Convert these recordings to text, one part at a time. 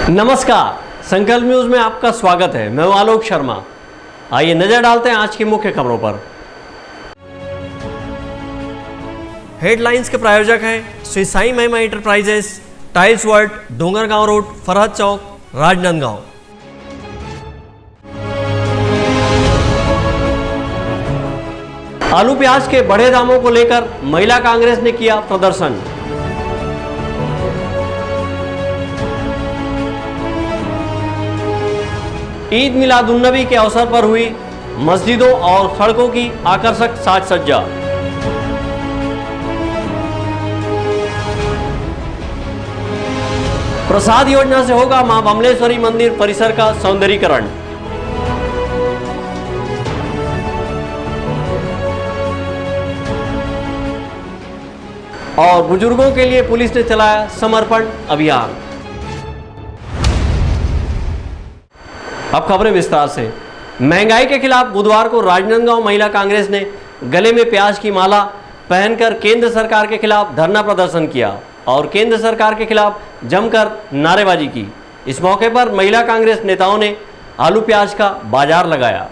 नमस्कार, संकल्प न्यूज में आपका स्वागत है। मैं हूं आलोक शर्मा। आइए नजर डालते हैं आज की मुख्य खबरों पर। हेडलाइंस के प्रायोजक हैं Shri Sai Mahima enterprises, tiles world, Dongargaon road, Farhad Chowk, Rajnandgaon. आलू प्याज के बढ़े दामों को लेकर महिला कांग्रेस ने किया प्रदर्शन। ईद मिलादुन्नबी के अवसर पर हुई मस्जिदों और सड़कों की आकर्षक साज सज्जा। प्रसाद योजना से होगा मां बमलेश्वरी मंदिर परिसर का सौंदर्यीकरण। और बुजुर्गों के लिए पुलिस ने चलाया समर्पण अभियान। अब खबरें विस्तार से। महंगाई के खिलाफ बुधवार को राजनांदगांव महिला कांग्रेस ने गले में प्याज की माला पहनकर केंद्र सरकार के खिलाफ धरना प्रदर्शन किया और केंद्र सरकार के खिलाफ जमकर नारेबाजी की। इस मौके पर महिला कांग्रेस नेताओं ने आलू प्याज का बाजार लगाया।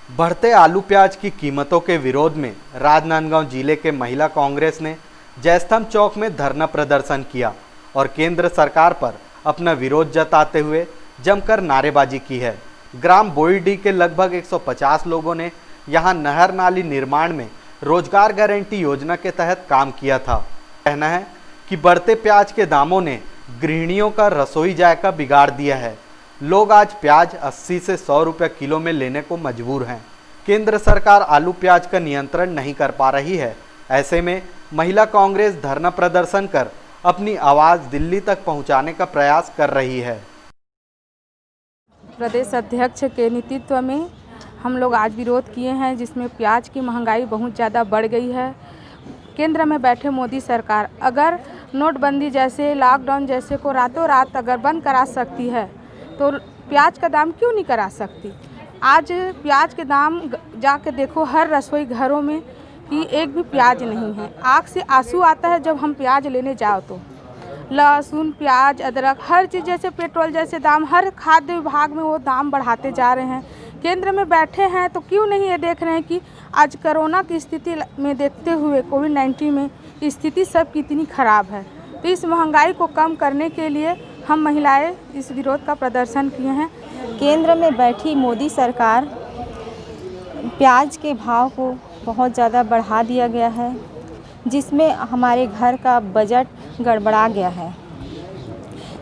बढ़ते आलू प्याज की कीमतों के विरोध में राजनांदगांव जिले के महिला कांग्रेस ने जयस्तंभ चौक में धरना प्रदर्शन किया और केंद्र सरकार पर अपना विरोध जताते हुए जमकर नारेबाजी की है। ग्राम बोईडी के लगभग 150 लोगों ने यहां नहर नाली निर्माण में रोजगार गारंटी योजना के तहत काम किया था। कहना है कि बढ़ते प्याज के दामों ने गृहिणियों का रसोई जायका बिगाड़ दिया है। लोग आज प्याज 80 से 100 रुपये किलो में लेने को मजबूर हैं। केंद्र सरकार आलू प्याज का नियंत्रण नहीं कर पा रही है। ऐसे में महिला कांग्रेस धरना प्रदर्शन कर अपनी आवाज़ दिल्ली तक पहुंचाने का प्रयास कर रही है। प्रदेश अध्यक्ष के नेतृत्व में हम लोग आज विरोध किए हैं, जिसमें प्याज की महंगाई बहुत ज़्यादा बढ़ गई है। केंद्र में बैठे मोदी सरकार अगर नोटबंदी जैसे, लॉकडाउन जैसे को रातों रात अगर बंद करा सकती है तो प्याज का दाम क्यों नहीं करा सकती। आज प्याज के दाम जाके देखो, हर रसोई घरों में कि एक भी प्याज नहीं है। आँख से आंसू आता है जब हम प्याज लेने जाओ तो। लहसुन, प्याज, अदरक, हर चीज़ जैसे पेट्रोल जैसे दाम, हर खाद्य विभाग में वो दाम बढ़ाते जा रहे हैं। केंद्र में बैठे हैं तो क्यों नहीं ये देख रहे हैं कि आज कोरोना की स्थिति में देखते हुए, कोविड-19 में स्थिति सब कितनी ख़राब है। तो इस महंगाई को कम करने के लिए हम महिलाएं इस विरोध का प्रदर्शन किए हैं। केंद्र में बैठी मोदी सरकार प्याज के भाव को बहुत ज़्यादा बढ़ा दिया गया है, जिसमें हमारे घर का बजट गड़बड़ा गया है।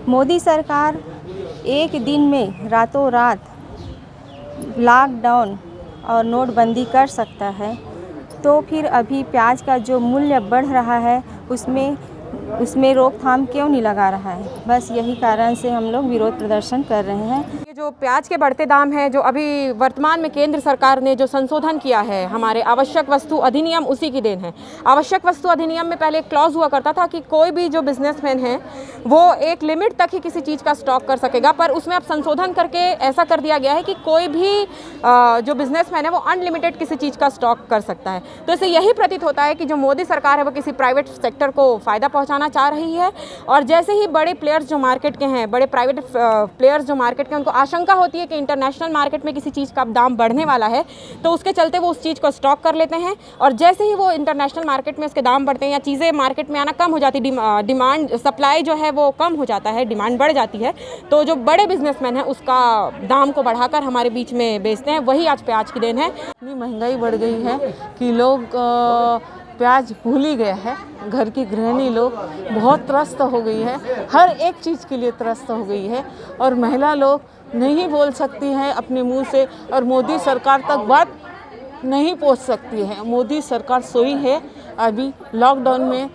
मोदी सरकार एक दिन में रातों रात लॉकडाउन और नोटबंदी कर सकता है, तो फिर अभी प्याज का जो मूल्य बढ़ रहा है उसमें रोकथाम क्यों नहीं लगा रहा है। बस यही कारण से हम लोग विरोध प्रदर्शन कर रहे हैं। ये जो प्याज के बढ़ते दाम हैं, जो अभी वर्तमान में केंद्र सरकार ने जो संशोधन किया है हमारे आवश्यक वस्तु अधिनियम, उसी की देन है। आवश्यक वस्तु अधिनियम में पहले एक क्लॉज हुआ करता था कि कोई भी जो बिजनेसमैन है वो एक लिमिट तक ही किसी चीज़ का स्टॉक कर सकेगा, पर उसमें अब संशोधन करके ऐसा कर दिया गया है कि कोई भी जो बिजनेसमैन है वो अनलिमिटेड किसी चीज़ का स्टॉक कर सकता है। तो इससे यही प्रतीत होता है कि जो मोदी सरकार है वो किसी प्राइवेट सेक्टर को फ़ायदा पहुँचाना चाह रही है। और जैसे ही बड़े प्लेयर्स जो मार्केट के हैं, बड़े प्राइवेट प्लेयर्स जो मार्केट के, उनको आशंका होती है कि इंटरनेशनल मार्केट में किसी चीज़ का दाम बढ़ने वाला है, तो उसके चलते वो उस चीज़ को स्टॉक कर लेते हैं। और जैसे ही वो इंटरनेशनल मार्केट में उसके दाम बढ़ते हैं या चीज़ें मार्केट में आना कम हो जाती, डिमांड सप्लाई जो है वो कम हो जाता है, डिमांड बढ़ जाती है, तो जो बड़े बिजनेसमैन हैं उसका दाम को बढ़ाकर हमारे बीच में बेचते हैं। वही आज प्याज की देन है। इतनी महंगाई बढ़ गई है कि लोग प्याज भूल ही गया है। घर की गृहिणी लोग बहुत त्रस्त हो गई है, हर एक चीज़ के लिए त्रस्त हो गई है और महिला लोग नहीं बोल सकती हैं अपने मुंह से और मोदी सरकार तक बात नहीं पहुंच सकती है। मोदी सरकार सोई है। अभी लॉकडाउन में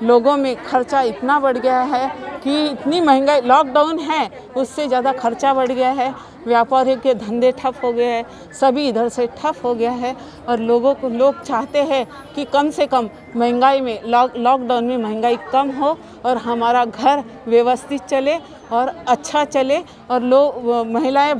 लोगों में खर्चा इतना बढ़ गया है कि इतनी महंगाई, लॉकडाउन है उससे ज़्यादा खर्चा बढ़ गया है। व्यापारियों के धंधे ठप हो गए हैं, सभी इधर से ठप हो गया है और लोग चाहते हैं कि कम से कम महंगाई में, लॉकडाउन में महंगाई कम हो और हमारा घर व्यवस्थित चले और अच्छा चले। और महिलाएं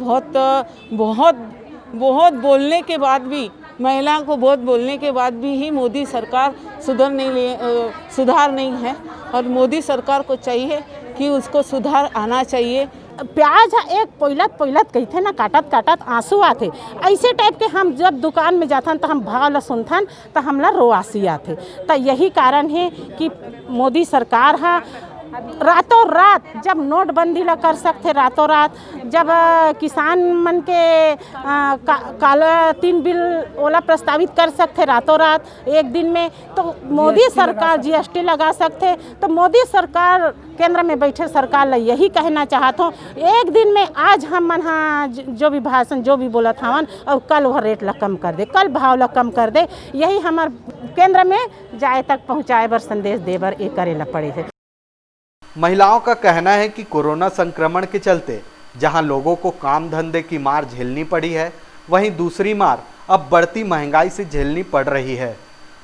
बहुत बोलने के बाद भी महिला को बहुत बोलने के बाद भी मोदी सरकार सुधार नहीं है और मोदी सरकार को चाहिए कि उसको सुधार आना चाहिए। प्याज एक पहिलत कहते ना काटत आंसू आते ऐसे टाइप के हम जब दुकान में जाथन तो हम भाव ला सुनथन तो हमला रोआसी आते। तो यही कारण है कि मोदी सरकार है रातों रात जब नोटबंदी ला कर सकते, रातों रात जब किसान मन के काला 3 बिल ओला प्रस्तावित कर सकते रातों रात एक दिन में, तो मोदी सरकार GST लगा सकते। तो मोदी सरकार केंद्र में बैठे सरकार ला यही कहना चाहता हूँ, एक दिन में आज हम मन हाँ जो भी भाषण जो भी बोला था और कल वह रेट ला कम कर दे, कल भाव ला कम कर दे, यही हमार केंद्र में जाए तक पहुँचाए बर संदेश दे बर ये करे ला पड़े है। महिलाओं का कहना है कि कोरोना संक्रमण के चलते जहां लोगों को काम धंधे की मार झेलनी पड़ी है, वहीं दूसरी मार अब बढ़ती महंगाई से झेलनी पड़ रही है।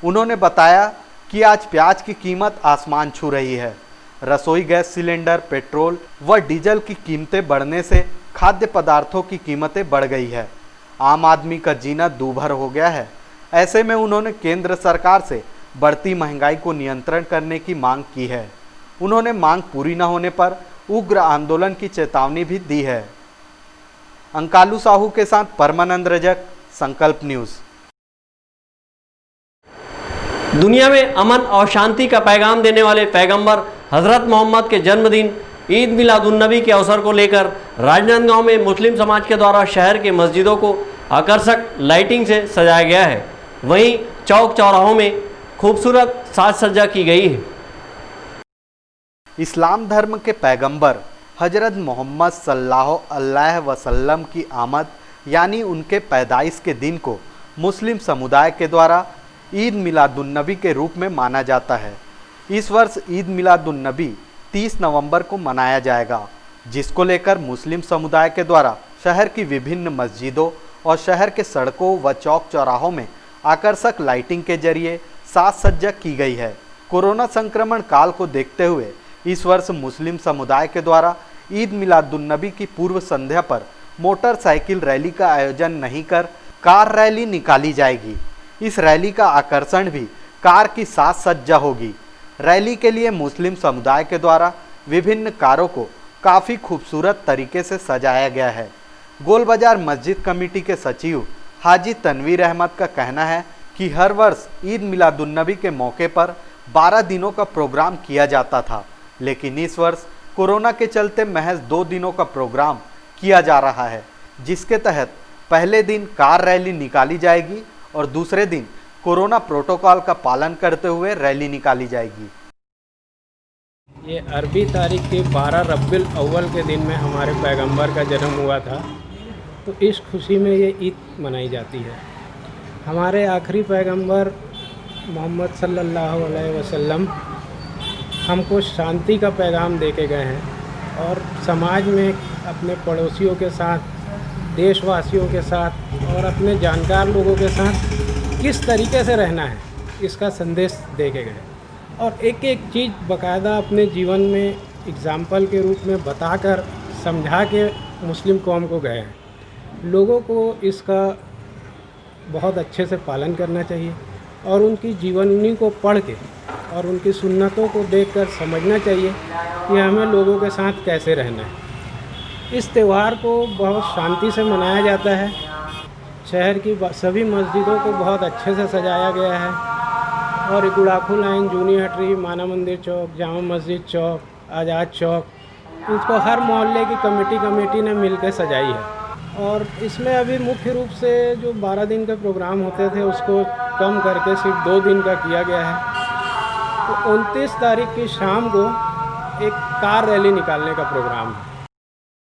उन्होंने बताया कि आज प्याज की कीमत आसमान छू रही है। रसोई गैस सिलेंडर, पेट्रोल व डीजल की कीमतें बढ़ने से खाद्य पदार्थों की कीमतें बढ़ गई है। आम आदमी का जीना दूभर हो गया है। ऐसे में उन्होंने केंद्र सरकार से बढ़ती महंगाई को नियंत्रण करने की मांग की है। उन्होंने मांग पूरी न होने पर उग्र आंदोलन की चेतावनी भी दी है। अंकालू साहू के साथ परमानंद रजक, संकल्प न्यूज। दुनिया में अमन और शांति का पैगाम देने वाले पैगंबर हजरत मोहम्मद के जन्मदिन ईद मिलादुन्नबी के अवसर को लेकर राजनांदगांव में मुस्लिम समाज के द्वारा शहर के मस्जिदों को आकर्षक लाइटिंग से सजाया गया है। वहीं चौक चौराहों में खूबसूरत साज सज्जा की गई है। इस्लाम धर्म के पैगंबर हजरत मोहम्मद सल्लल्लाहु अलैहि वसल्लम की आमद यानी उनके पैदाइश के दिन को मुस्लिम समुदाय के द्वारा ईद मिलादुन्नबी के रूप में माना जाता है। इस वर्ष ईद मिलादुन्नबी 30 नवंबर को मनाया जाएगा, जिसको लेकर मुस्लिम समुदाय के द्वारा शहर की विभिन्न मस्जिदों और शहर के सड़कों व चौक चौराहों में आकर्षक लाइटिंग के जरिए साज सज्जा की गई है। कोरोना संक्रमण काल को देखते हुए इस वर्ष मुस्लिम समुदाय के द्वारा ईद मिलादुन्नबी की पूर्व संध्या पर मोटरसाइकिल रैली का आयोजन नहीं कर कार रैली निकाली जाएगी। इस रैली का आकर्षण भी कार की साज सज्जा होगी। रैली के लिए मुस्लिम समुदाय के द्वारा विभिन्न कारों को काफ़ी खूबसूरत तरीके से सजाया गया है। गोल बाजार मस्जिद कमेटी के सचिव हाजी तनवीर अहमद का कहना है कि हर वर्ष ईद मिलादुन्नबी के मौके पर 12 दिनों का प्रोग्राम किया जाता था, लेकिन इस वर्ष कोरोना के चलते महज 2 दिनों का प्रोग्राम किया जा रहा है, जिसके तहत पहले दिन कार रैली निकाली जाएगी और दूसरे दिन कोरोना प्रोटोकॉल का पालन करते हुए रैली निकाली जाएगी। ये अरबी तारीख के 12 रब्बिल अव्वल के दिन में हमारे पैगंबर का जन्म हुआ था, तो इस खुशी में ये ईद मनाई जाती है। हमारे आखिरी पैगंबर मोहम्मद सल्लल्लाहु अलैहि वसल्लम हमको शांति का पैगाम दे के गए हैं और समाज में अपने पड़ोसियों के साथ, देशवासियों के साथ और अपने जानकार लोगों के साथ किस तरीके से रहना है, इसका संदेश दे के गए और एक एक चीज़ बाकायदा अपने जीवन में एग्ज़ाम्पल के रूप में बताकर समझा के मुस्लिम कौम को गए हैं। लोगों को इसका बहुत अच्छे से पालन करना चाहिए और उनकी जीवनी को पढ़ के और उनकी सुन्नतों को देखकर समझना चाहिए कि हमें लोगों के साथ कैसे रहना है। इस त्यौहार को बहुत शांति से मनाया जाता है। शहर की सभी मस्जिदों को बहुत अच्छे से सजाया गया है और गुड़ाखू लाइन, जूनी हटरी, माना मंदिर चौक, जामा मस्जिद चौक, आज़ाद चौक, इसको हर मोहल्ले की कमेटी ने मिलकर सजाई है। और इसमें अभी मुख्य रूप से जो 12 दिन के प्रोग्राम होते थे उसको कम करके सिर्फ 2 दिन का किया गया है। तो 29 तारीख की शाम को एक कार रैली निकालने का प्रोग्राम है।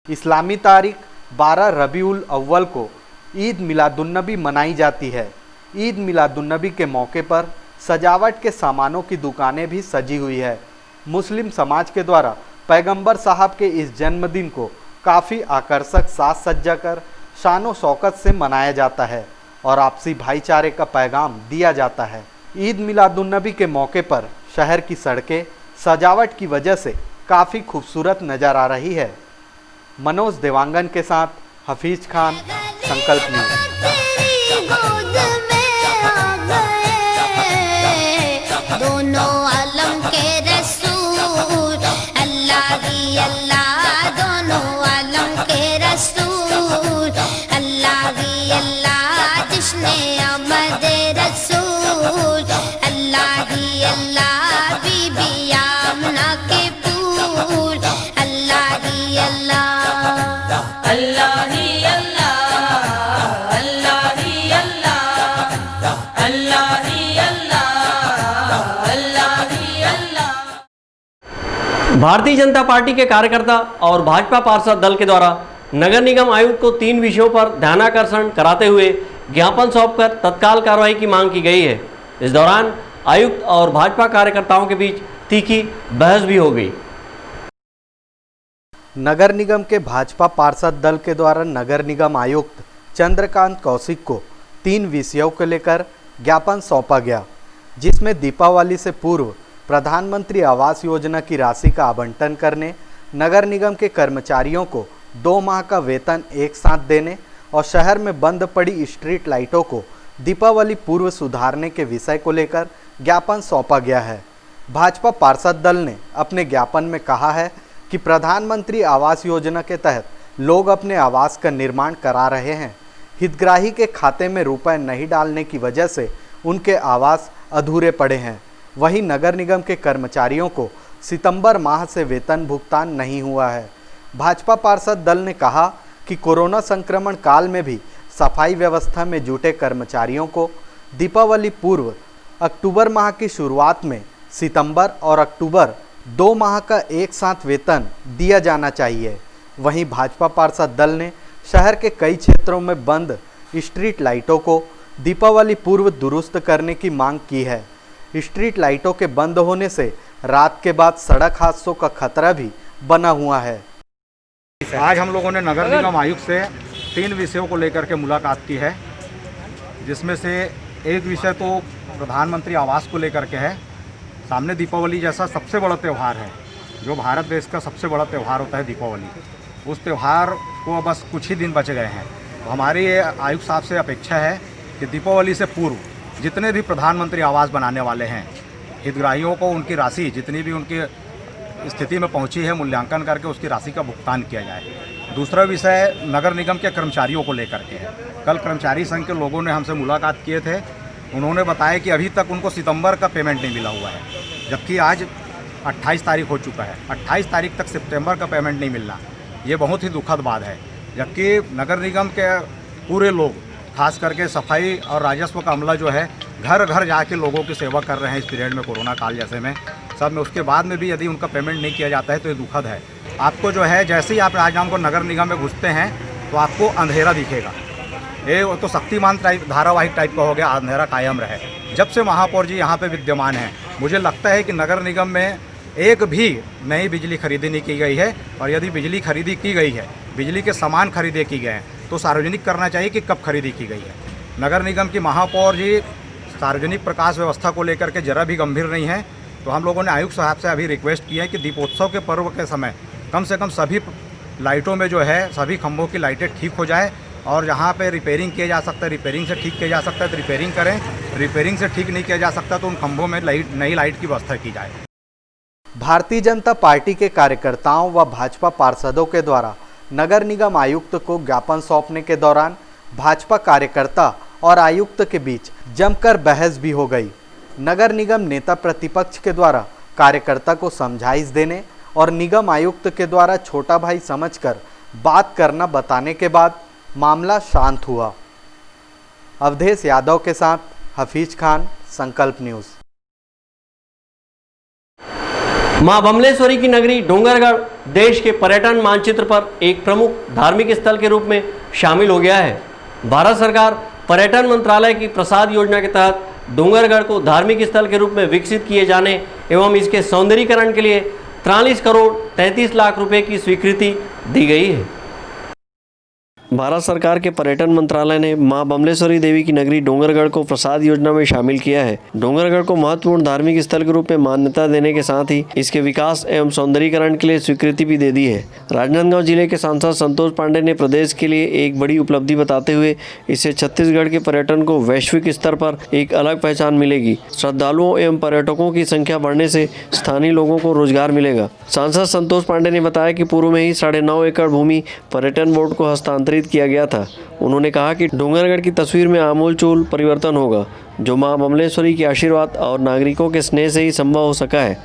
इस्लामी तारीख 12 रबीउल अव्वल को ईद मिलादुन्नबी मनाई जाती है। ईद मिलादुन्नबी के मौके पर सजावट के सामानों की दुकानें भी सजी हुई है। मुस्लिम समाज के द्वारा पैगंबर साहब के इस जन्मदिन को काफ़ी आकर्षक साज सज्जा कर शान व शौकत से मनाया जाता है और आपसी भाईचारे का पैगाम दिया जाता है। ईद मिलादुन्नबी के मौके पर शहर की सड़कें सजावट की वजह से काफ़ी खूबसूरत नज़र आ रही है। मनोज देवांगन के साथ हफीज खान, संकल्प न्यूज़। जश्न आमद रसूल, अल्लाह ही अल्लाह बीबी आमना के फूल, अल्लाह ही अल्लाह, अल्लाह ही अल्लाह, अल्लाह ही अल्लाह, अल्लाह ही अल्लाह, अल्लाह ही अल्लाह। भारतीय जनता पार्टी के कार्यकर्ता और भाजपा पार्षद दल के द्वारा नगर निगम आयुक्त को 3 विषयों पर ध्यानाकर्षण कराते हुए ज्ञापन सौंपकर तत्काल कार्रवाई की मांग की गई है। इस दौरान आयुक्त और भाजपा कार्यकर्ताओं के बीच तीखी बहस भी हो गई। नगर निगम के भाजपा पार्षद दल के द्वारा नगर निगम आयुक्त चंद्रकांत कौशिक को 3 विषयों को लेकर ज्ञापन सौंपा गया, जिसमें दीपावली से पूर्व प्रधानमंत्री आवास योजना की राशि का आवंटन करने, नगर निगम के कर्मचारियों को 2 माह का वेतन एक साथ देने और शहर में बंद पड़ी स्ट्रीट लाइटों को दीपावली पूर्व सुधारने के विषय को लेकर ज्ञापन सौंपा गया है। भाजपा पार्षद दल ने अपने ज्ञापन में कहा है कि प्रधानमंत्री आवास योजना के तहत लोग अपने आवास का निर्माण करा रहे हैं। हितग्राही के खाते में रुपए नहीं डालने की वजह से उनके आवास अधूरे पड़े हैं। वहीं नगर निगम के कर्मचारियों को सितंबर माह से वेतन भुगतान नहीं हुआ है। भाजपा पार्षद दल ने कहा कि कोरोना संक्रमण काल में भी सफाई व्यवस्था में जुटे कर्मचारियों को दीपावली पूर्व अक्टूबर माह की शुरुआत में सितंबर और अक्टूबर 2 माह का एक साथ वेतन दिया जाना चाहिए। वहीं भाजपा पार्षद दल ने शहर के कई क्षेत्रों में बंद स्ट्रीट लाइटों को दीपावली पूर्व दुरुस्त करने की मांग की है। स्ट्रीट लाइटों के बंद होने से रात के बाद सड़क हादसों का खतरा भी बना हुआ है। आज हम लोगों ने नगर निगम आयुक्त से 3 विषयों को लेकर के मुलाकात की है, जिसमें से एक विषय तो प्रधानमंत्री आवास को लेकर के है। सामने दीपावली जैसा सबसे बड़ा त्यौहार है, जो भारत देश का सबसे बड़ा त्यौहार होता है दीपावली। उस त्यौहार को बस कुछ ही दिन बच गए हैं, तो हमारी आयुक्त साहब से अपेक्षा है कि दीपावली से पूर्व जितने भी प्रधानमंत्री आवास बनाने वाले हैं, हितग्राहियों को उनकी राशि जितनी भी उनकी स्थिति में पहुंची है मूल्यांकन करके उसकी राशि का भुगतान किया जाए। दूसरा विषय नगर निगम के कर्मचारियों को लेकर के है। कल कर्मचारी संघ के लोगों ने हमसे मुलाकात किए थे, उन्होंने बताया कि अभी तक उनको सितंबर का पेमेंट नहीं मिला हुआ है, जबकि आज 28 तारीख हो चुका है। 28 तारीख तक सितंबर का पेमेंट नहीं मिलना, ये बहुत ही दुखद बात है। जबकि नगर निगम के पूरे लोग, खास करके सफाई और राजस्व का अमला जो है, घर घर जाके लोगों की सेवा कर रहे हैं इस पीरियड में, कोरोना काल जैसे में सब में। उसके बाद में भी यदि उनका पेमेंट नहीं किया जाता है तो ये दुखद है। आपको जो है, जैसे ही आप राजनाम को नगर निगम में घुसते हैं तो आपको अंधेरा दिखेगा। ये तो शक्तिमान धारावाहिक टाइप का हो गया, अंधेरा कायम रहे। जब से महापौर जी यहाँ पे विद्यमान हैं, मुझे लगता है कि नगर निगम में एक भी नई बिजली खरीदी नहीं की गई है, और यदि बिजली खरीदी की गई है, बिजली के सामान खरीदे की गए हैं, तो सार्वजनिक करना चाहिए कि कब खरीदी की गई है। नगर निगम की महापौर जी सार्वजनिक प्रकाश व्यवस्था को लेकर के जरा भी गंभीर नहीं है। तो हम लोगों ने आयुक्त साहब से अभी रिक्वेस्ट की है कि दीपोत्सव के पर्व के समय कम से कम सभी लाइटों में जो है, सभी खंभों की लाइटें ठीक हो जाए, और जहाँ पे रिपेयरिंग किया जा सकता है, रिपेयरिंग से ठीक किया जा सकता है तो रिपेयरिंग करें। रिपेयरिंग से ठीक नहीं किया जा सकता तो उन खंभों में नई लाइट की व्यवस्था की जाए। भारतीय जनता पार्टी के कार्यकर्ताओं व भाजपा पार्षदों के द्वारा नगर निगम आयुक्त को ज्ञापन सौंपने के दौरान भाजपा कार्यकर्ता और आयुक्त के बीच जमकर बहस भी हो गई। नगर निगम नेता प्रतिपक्ष के द्वारा कार्यकर्ता को समझाइश देने और निगम आयुक्त के द्वारा छोटा भाई समझकर बात करना बताने के बाद मामला शांत हुआ। अवधेश यादव के साथ हफीज खान, संकल्प न्यूज़। मां बमलेश्वरी की नगरी डोंगरगढ़ देश के पर्यटन मानचित्र पर एक प्रमुख धार्मिक स्थल के रूप में शामिल हो गया है। भारत सरकार पर्यटन मंत्रालय की प्रसाद योजना के तहत डोंगरगढ़ को धार्मिक स्थल के रूप में विकसित किए जाने एवं इसके सौंदर्यीकरण के लिए 43 करोड़ 33 लाख रुपए की स्वीकृति दी गई है। भारत सरकार के पर्यटन मंत्रालय ने मां बमलेश्वरी देवी की नगरी डोंगरगढ़ को प्रसाद योजना में शामिल किया है। डोंगरगढ़ को महत्वपूर्ण धार्मिक स्थल के रूप में मान्यता देने के साथ ही इसके विकास एवं सौंदर्यीकरण के लिए स्वीकृति भी दे दी है। राजनांदगांव जिले के सांसद संतोष पांडे ने प्रदेश के लिए एक बड़ी उपलब्धि बताते हुए इससे छत्तीसगढ़ के पर्यटन को वैश्विक स्तर पर एक अलग पहचान मिलेगी। श्रद्धालुओं एवं पर्यटकों की संख्या बढ़ने से स्थानीय लोगों को रोजगार मिलेगा। सांसद संतोष पांडे ने बताया कि पूर्व में ही 9.5 एकड़ भूमि पर्यटन बोर्ड को हस्तांतरित संचालित किया गया था। उन्होंने कहा कि डोंगरगढ़ की तस्वीर में आमूलचूल परिवर्तन होगा, जो मां बमलेश्वरी के आशीर्वाद और नागरिकों के स्नेह से ही संभव हो सका है।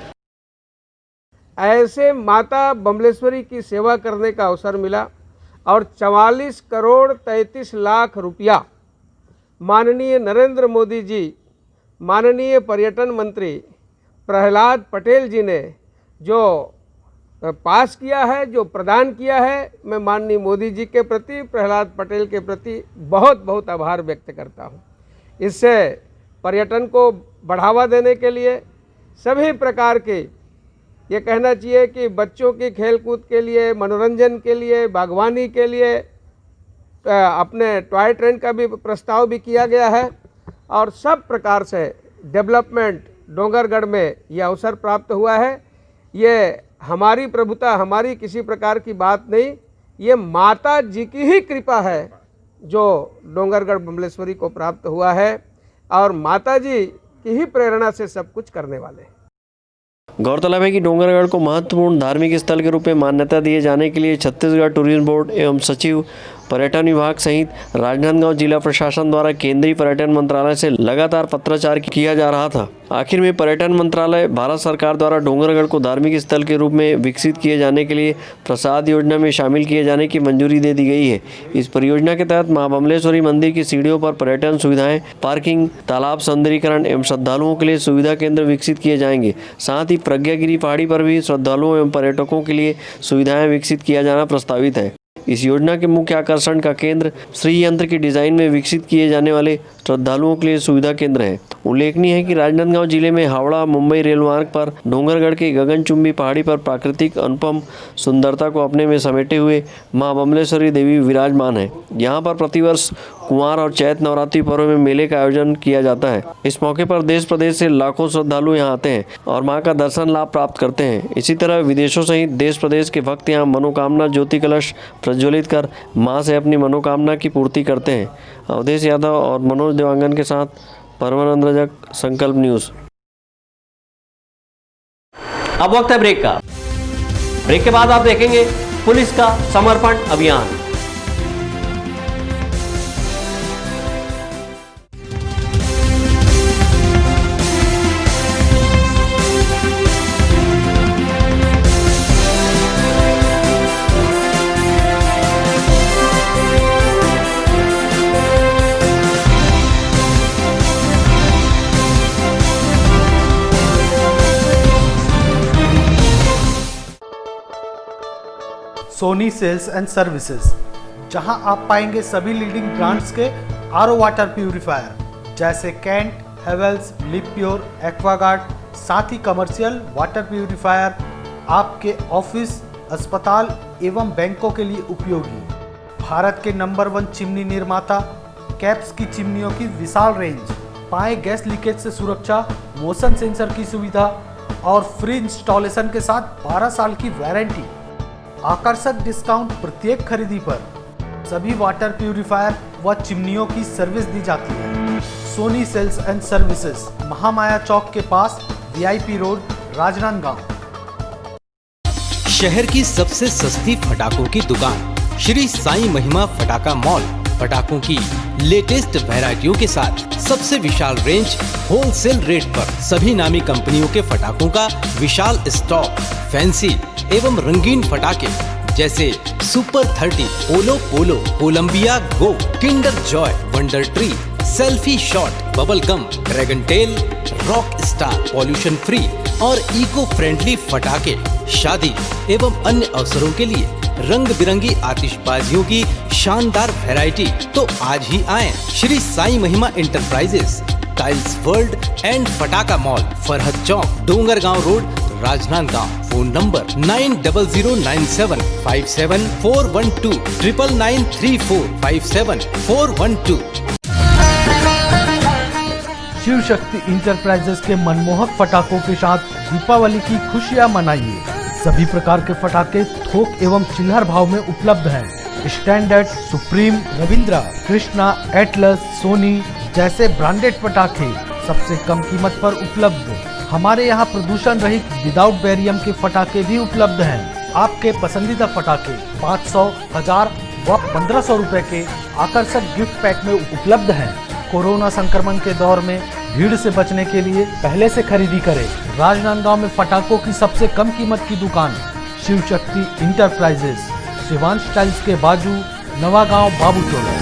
ऐसे माता बमलेश्वरी की सेवा करने का अवसर मिला और 44 करोड़ 33 लाख रुपया माननीय नरेंद्र मोदी जी, माननीय पर्यटन मंत्री प्रहलाद पटेल जी ने जो पास किया है, जो प्रदान किया है, मैं माननीय मोदी जी के प्रति, प्रहलाद पटेल के प्रति बहुत बहुत आभार व्यक्त करता हूँ। इससे पर्यटन को बढ़ावा देने के लिए सभी प्रकार के, ये कहना चाहिए कि बच्चों की खेलकूद के लिए, मनोरंजन के लिए, बागवानी के लिए अपने टॉय ट्रेन का भी प्रस्ताव भी किया गया है और सब प्रकार से डेवलपमेंट डोंगरगढ़ में ये अवसर प्राप्त हुआ है। ये हमारी प्रभुता, हमारी किसी प्रकार की बात नहीं, ये माता जी की ही कृपा है जो डोंगरगढ़ बमलेश्वरी को प्राप्त हुआ है और माता जी की ही प्रेरणा से सब कुछ करने वाले हैं। गौरतलब है कि डोंगरगढ़ को महत्वपूर्ण धार्मिक स्थल के रूप में मान्यता दिए जाने के लिए छत्तीसगढ़ टूरिज्म बोर्ड एवं सचिव पर्यटन विभाग सहित राजनांदगांव जिला प्रशासन द्वारा केंद्रीय पर्यटन मंत्रालय से लगातार पत्राचार किया जा रहा था। आखिर में पर्यटन मंत्रालय भारत सरकार द्वारा डोंगरगढ़ को धार्मिक स्थल के रूप में विकसित किए जाने के लिए प्रसाद योजना में शामिल किए जाने की मंजूरी दे दी गई है। इस परियोजना के तहत मां बमलेश्वरी मंदिर की सीढ़ियों पर पर्यटन सुविधाएं, पार्किंग, तालाब सौंदर्यीकरण एवं श्रद्धालुओं के लिए सुविधा केंद्र विकसित किए जाएंगे। साथ ही प्रज्ञागिरी पहाड़ी पर भी श्रद्धालुओं एवं पर्यटकों के लिए सुविधाएं विकसित किया जाना प्रस्तावित है। इस योजना के मुख्य आकर्षण का केंद्र श्री यंत्र की डिजाइन में विकसित किए जाने वाले श्रद्धालुओं के लिए सुविधा केंद्र है। उल्लेखनीय है कि राजनांदगांव जिले में हावड़ा मुंबई रेल मार्ग पर डोंगरगढ़ के गगनचुंबी पहाड़ी पर प्राकृतिक अनुपम सुंदरता को अपने में समेटे हुए मां बमलेश्वरी देवी विराजमान है। यहाँ पर प्रतिवर्ष कुंवार और चैत नवरात्रि पर्व में मेले का आयोजन किया जाता है। इस मौके पर देश प्रदेश से लाखों श्रद्धालु यहाँ आते हैं और मां का दर्शन लाभ प्राप्त करते हैं। इसी तरह विदेशों सहित देश प्रदेश के भक्त यहाँ मनोकामना ज्योति कलश प्रज्वलित कर मां से अपनी मनोकामना की पूर्ति करते हैं। अवधेश यादव और मनोज देवांगन के साथ परमानंद रजक, संकल्प न्यूज। अब वक्त है ब्रेक का। ब्रेक के बाद आप देखेंगे पुलिस का समर्पण अभियान। सोनी सेल्स एंड सर्विसेज, जहां आप पाएंगे सभी लीडिंग ब्रांड्स के आरओ वाटर प्यूरिफायर जैसे कैंट, हेवेल्स, लिप्योर, एक्वागार्ड, साथ ही कमर्शियल वाटर प्यूरिफायर आपके ऑफिस, अस्पताल एवं बैंकों के लिए उपयोगी। भारत के नंबर 1 चिमनी निर्माता कैप्स की चिमनियों की विशाल रेंज, पाए गैस लीकेज से सुरक्षा, मोशन सेंसर की सुविधा और फ्री इंस्टॉलेशन के साथ 12 साल की वारंटी। आकर्षक डिस्काउंट प्रत्येक खरीदी पर। सभी वाटर प्यूरिफायर व चिमनियों की सर्विस दी जाती है। Sony sales and services, Mahamaya Chowk के पास, वीआईपी रोड, राजनांदगांव। शहर की सबसे सस्ती फटाकों की दुकान श्री साईं महिमा फटाका मॉल, पटाखों की लेटेस्ट वैरायटियों के साथ सबसे विशाल रेंज, होलसेल रेट पर सभी नामी कंपनियों के फटाकों का विशाल स्टॉक, फैंसी एवं रंगीन फटाके जैसे सुपर 30, ओलो पोलो, Columbia go, Kinder Joy, wonder tree, selfie shot, bubble gum, dragon tail, rock star, pollution free और इको फ्रेंडली फटाके शादी एवं अन्य अवसरों के लिए रंग बिरंगी आतिशबाजियों की शानदार वैरायटी। तो आज ही आएं Shri Sai Mahima enterprises, tiles world and फटाका mall, Farhad Chowk, Dongargaon road, Rajnandgaon. Phone number 9009757412, 9934574412। Shiv Shakti enterprises के मनमोहक फटाकों के साथ दीपावली की खुशियां मनाइए। सभी प्रकार के फटाके थोक एवं चिल्लर भाव में उपलब्ध हैं। Standard, supreme, Ravindra, Krishna, Atlas, Sony जैसे ब्रांडेड पटाखे सबसे कम कीमत पर उपलब्ध। हमारे यहाँ प्रदूषण रहित विदाउट बैरियम के फटाके भी उपलब्ध हैं। आपके पसंदीदा फटाके 500, 1000, व 1500 रुपए के आकर्षक गिफ्ट पैक में उपलब्ध हैं। कोरोना संक्रमण के दौर में भीड़ से बचने के लिए पहले से खरीदी करें। राजनांदगांव में पटाखों की सबसे कम कीमत की दुकान शिव शक्ति इंटरप्राइजेस, शिवांश टाइल्स के बाजू, नवागांव, बाबू टोला।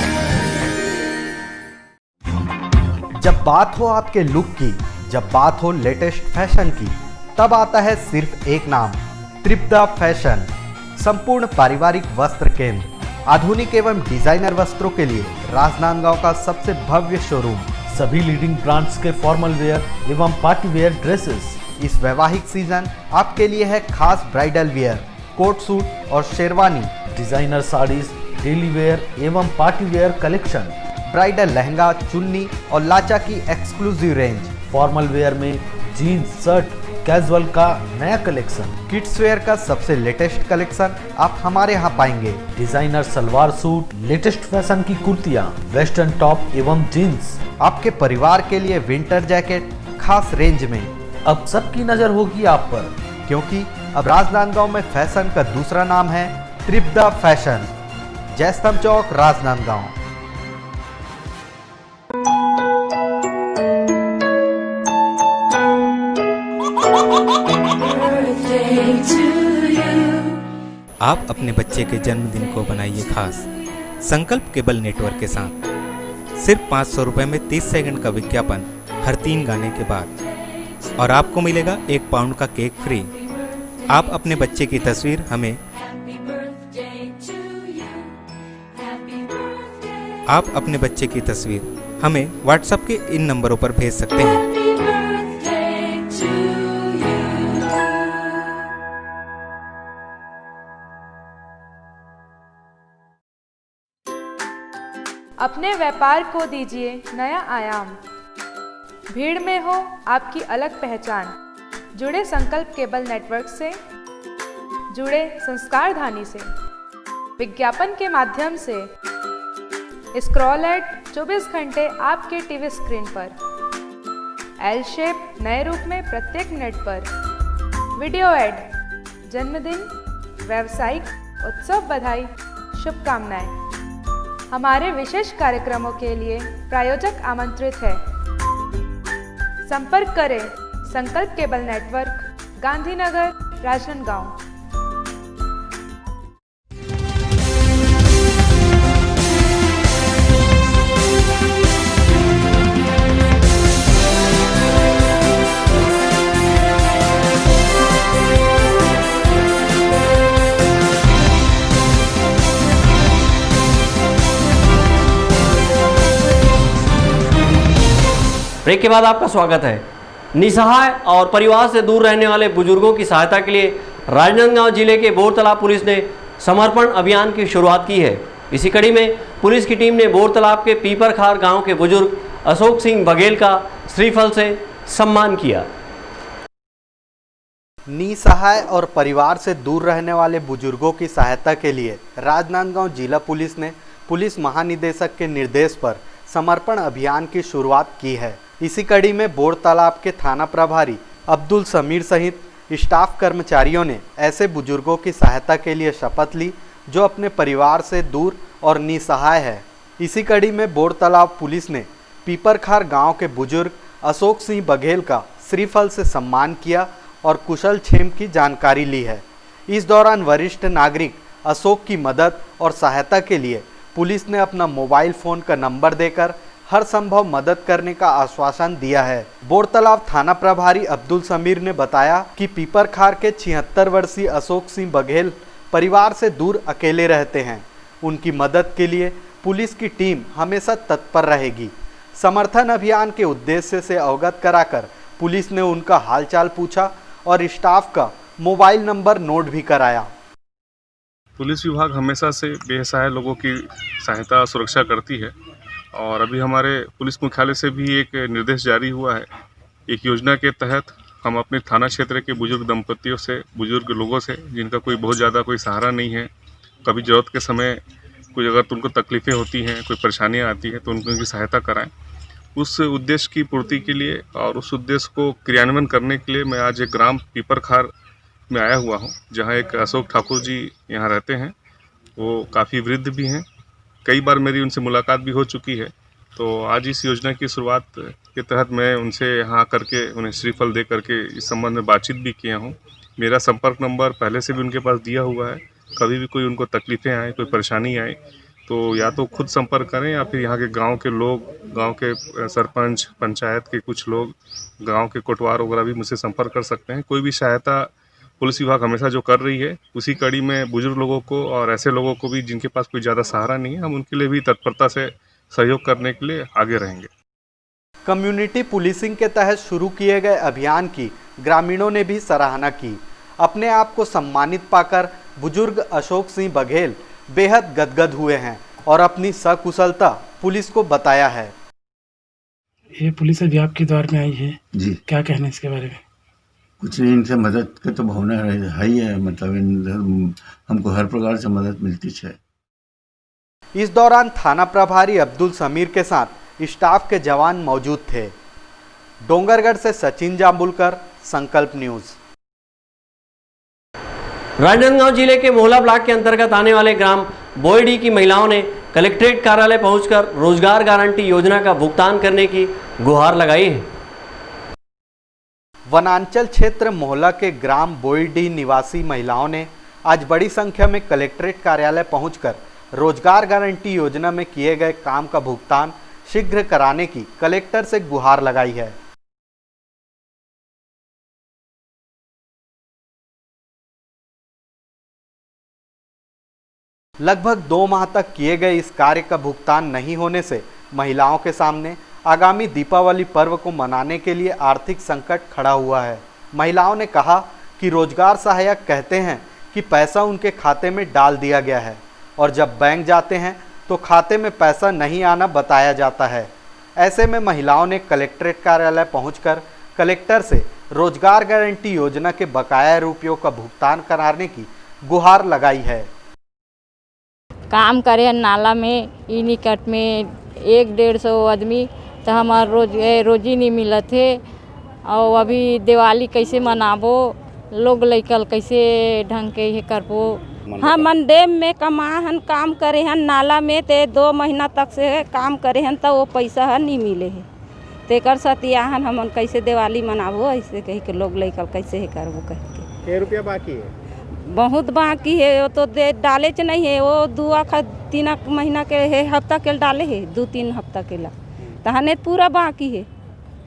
जब बात हो आपके लुक की, जब बात हो लेटेस्ट फैशन की, तब आता है सिर्फ एक नाम, त्रिपदा फैशन। संपूर्ण पारिवारिक वस्त्र केंद्र, आधुनिक एवं डिजाइनर वस्त्रों के लिए राजनांदगांव का सबसे भव्य शोरूम। सभी लीडिंग ब्रांड्स के फॉर्मल वेयर एवं पार्टी वेयर ड्रेसेस। इस वैवाहिक सीजन आपके लिए है खास ब्राइडल वियर, कोट सूट और sherwani, designer saris, daily wear एवं party wear collection, bridal lehenga, chunni और लाचा की एक्सक्लूसिव रेंज। फॉर्मल वेयर में जीन्स, शर्ट, कैजुअल का नया कलेक्शन। किड्स वेयर का सबसे लेटेस्ट कलेक्शन आप हमारे यहाँ पाएंगे। Designer salwar suit, latest fashion की कुर्तियाँ, वेस्टर्न टॉप एवं जीन्स। आपके परिवार के लिए विंटर जैकेट खास रेंज में। अब सबकी नजर होगी आप पर, क्योंकि अब राजनांदगांव में फैशन का दूसरा नाम है त्रिपदा फैशन। जयस्तंभ चौक, राजनांदगांव। आप अपने बच्चे के जन्मदिन को बनाइए खास संकल्प केबल नेटवर्क के साथ। सिर्फ 500 रुपये में 30 सेकंड का विज्ञापन हर 3 गाने के बाद और आपको मिलेगा 1 पाउंड का केक फ्री। आप अपने बच्चे की तस्वीर हमें व्हाट्सएप के इन नंबरों पर भेज सकते हैं। अपने व्यापार को दीजिए नया आयाम। भीड़ में हो आपकी अलग पहचान। जुड़े संकल्प केबल नेटवर्क से, जुड़े संस्कार धानी से। विज्ञापन के माध्यम से स्क्रॉल एड 24 घंटे आपके टीवी स्क्रीन पर। एल शेप नए रूप में प्रत्येक मिनट पर। वीडियो एड, जन्मदिन, व्यावसायिक उत्सव बधाई, शुभकामनाएं। हमारे विशेष कार्यक्रमों के लिए प्रायोजक आमंत्रित है। संपर्क करें Sankalp cable network, Gandhinagar, Rajnandgaon. Break के बाद आपका स्वागत है। निसहाय और परिवार से दूर रहने वाले बुजुर्गों की सहायता के लिए राजनांदगांव जिले के बोरतालाब पुलिस ने समर्पण अभियान की शुरुआत की है। इसी कड़ी में पुलिस की टीम ने बोरतालाब के पीपरखार गांव के बुजुर्ग अशोक सिंह बघेल का श्रीफल से सम्मान किया। निसहाय और परिवार से दूर रहने वाले बुजुर्गों की सहायता के लिए राजनांदगांव जिला पुलिस ने पुलिस महानिदेशक के निर्देश पर समर्पण अभियान की शुरुआत की है। इसी कड़ी में बोरतालाब के थाना प्रभारी अब्दुल समीर सहित स्टाफ कर्मचारियों ने ऐसे बुजुर्गों की सहायता के लिए शपथ ली जो अपने परिवार से दूर और निसहाय है। इसी कड़ी में बोरतालाब पुलिस ने पीपरखार गांव के बुजुर्ग अशोक सिंह बघेल का श्रीफल से सम्मान किया और कुशल क्षेम की जानकारी ली है। इस दौरान वरिष्ठ नागरिक अशोक की मदद और सहायता के लिए पुलिस ने अपना मोबाइल फ़ोन का नंबर देकर हर संभव मदद करने का आश्वासन दिया है। बोरतालाब थाना प्रभारी अब्दुल समीर ने बताया कि पीपरखार के 76 वर्षीय अशोक सिंह बघेल परिवार से दूर अकेले रहते हैं। उनकी मदद के लिए पुलिस की टीम हमेशा तत्पर रहेगी। समर्थन अभियान के उद्देश्य से अवगत कराकर पुलिस ने उनका हालचाल पूछा और स्टाफ का मोबाइल नंबर नोट भी कराया। पुलिस विभाग हमेशा से बेसहाय लोगों की सहायता और सुरक्षा करती है और अभी हमारे पुलिस मुख्यालय से भी एक निर्देश जारी हुआ है। एक योजना के तहत हम अपने थाना क्षेत्र के बुजुर्ग दंपतियों से, बुजुर्ग लोगों से जिनका कोई बहुत ज़्यादा कोई सहारा नहीं है, कभी ज़रूरत के समय कुछ अगर उनको तकलीफ़ें होती हैं, कोई परेशानियाँ आती हैं तो उनकी सहायता कराएं। उस उद्देश्य की पूर्ति के लिए और उस उद्देश्य को क्रियान्वयन करने के लिए मैं आज एक ग्राम पीपरखार में आया हुआ हूँ, जहाँ एक अशोक ठाकुर जी यहाँ रहते हैं वो काफ़ी वृद्ध भी हैं। कई बार मेरी उनसे मुलाकात भी हो चुकी है। तो आज इस योजना की शुरुआत के तहत मैं उनसे यहाँ करके उन्हें श्रीफल दे करके इस संबंध में बातचीत भी किया हूँ। मेरा संपर्क नंबर पहले से भी उनके पास दिया हुआ है। कभी भी कोई उनको तकलीफ़ें आए, कोई परेशानी आए तो या तो खुद संपर्क करें या फिर यहाँ के गांव के लोग, गांव के सरपंच, पंचायत के कुछ लोग, गांव के कोटवार वगैरह भी मुझसे संपर्क कर सकते हैं। कोई भी सहायता पुलिस विभाग हमेशा जो कर रही है, उसी कड़ी में बुजुर्ग लोगों को और ऐसे लोगों को भी जिनके पास कोई ज़्यादा सहारा नहीं है, हम उनके लिए भी तत्परता से सहयोग करने के लिए आगे रहेंगे। कम्युनिटी पुलिसिंग के तहत शुरू किए गए अभियान की ग्रामीणों ने भी सराहना की। अपने आप को सम्मानित पाकर बुजुर्ग अशोक सिंह बघेल बेहद गदगद हुए हैं और अपनी सकुशलता पुलिस को बताया है। ये पुलिस अभी आपके द्वार में आई है जी, क्या कहना है इसके बारे में? कुछ नहीं, इनसे मदद की तो भावना है ही है, मतलब हमको हर प्रकार से मदद मिलती है। इस दौरान थाना प्रभारी अब्दुल समीर के साथ स्टाफ के जवान मौजूद थे। डोंगरगढ़ से सचिन जाम्बुलकर, संकल्प न्यूज। राजनांदगांव जिले के मोहला ब्लॉक के अंतर्गत आने वाले ग्राम बोईडी की महिलाओं ने कलेक्ट्रेट कार्यालय पहुंचकर रोजगार गारंटी योजना का भुगतान करने की गुहार लगाई है। वनांचल क्षेत्र मोहला के ग्राम बोईडी निवासी महिलाओं ने आज बड़ी संख्या में कलेक्ट्रेट कार्यालय पहुंचकर रोजगार गारंटी योजना में किए गए काम का भुगतान शीघ्र कराने की कलेक्टर से गुहार लगाई है। लगभग 2 माह तक किए गए इस कार्य का भुगतान नहीं होने से महिलाओं के सामने आगामी दीपावली पर्व को मनाने के लिए आर्थिक संकट खड़ा हुआ है। महिलाओं ने कहा कि रोजगार सहायक कहते हैं कि पैसा उनके खाते में डाल दिया गया है और जब बैंक जाते हैं तो खाते में पैसा नहीं आना बताया जाता है। ऐसे में महिलाओं ने कलेक्ट्रेट कार्यालय पहुंचकर कलेक्टर से रोजगार गारंटी योजना के बकाया रुपयों का भुगतान कराने की गुहार लगाई है। काम करे नाला में ई निकट में 100-150 आदमी तो हमार रोजी नहीं मिलत है। और अभी दिवाली कैसे मनाबो, लोग लइकल कैसे ढंग के ये करबो। हम डैम में कमाहन काम करे हन नाला में ते 2 महीना तक से काम करे हन तो वो पैसा नहीं मिले है। तेकर सतियाहन हमन कैसे दिवाली मनाबो, ऐसे कह के लोग लइकल कैसे है करबो कह के। क्या रुपया बाकी है? बहुत बाकी है, वो तो दे डाले च नहीं है। वो 2-3 महीना के है, हफ्ता के डाले है, 2-3 हफ्ता के ला तहने पूरा बाकी है।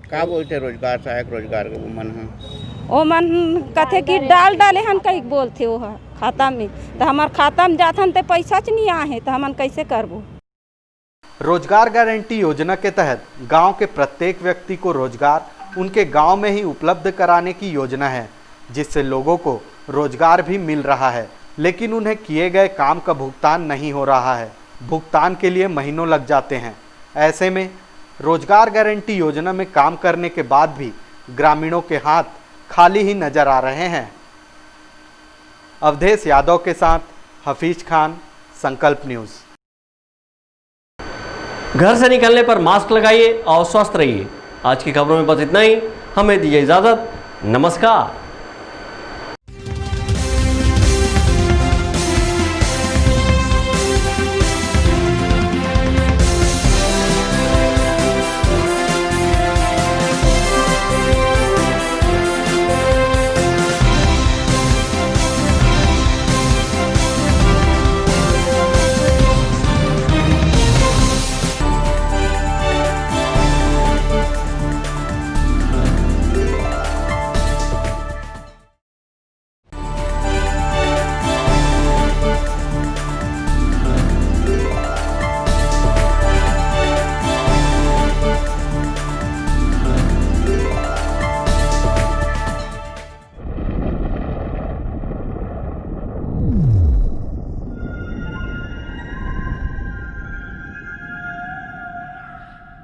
का बोलते रोजगार सहायक रोजगार के मन है ओ मन कथे कि डाले हन कहीं बोलते वो खाता में तो हमार खाता में जाथन तो पैसा च नहीं आहे तो हमन कैसे करबो। रोजगार गारंटी योजना के तहत गांव के प्रत्येक व्यक्ति को रोजगार उनके गांव में ही उपलब्ध कराने की योजना है, जिससे लोगों को रोजगार भी मिल रहा है, लेकिन उन्हें किए गए काम का भुगतान नहीं हो रहा है। भुगतान के लिए महीनों लग जाते हैं। ऐसे में रोजगार गारंटी योजना में काम करने के बाद भी ग्रामीणों के हाथ खाली ही नजर आ रहे हैं। अवधेश यादव के साथ हफीज खान, संकल्प न्यूज। घर से निकलने पर मास्क लगाइए और स्वस्थ रहिए। आज की खबरों में बस इतना ही। हमें दीजिए इजाजत। नमस्कार।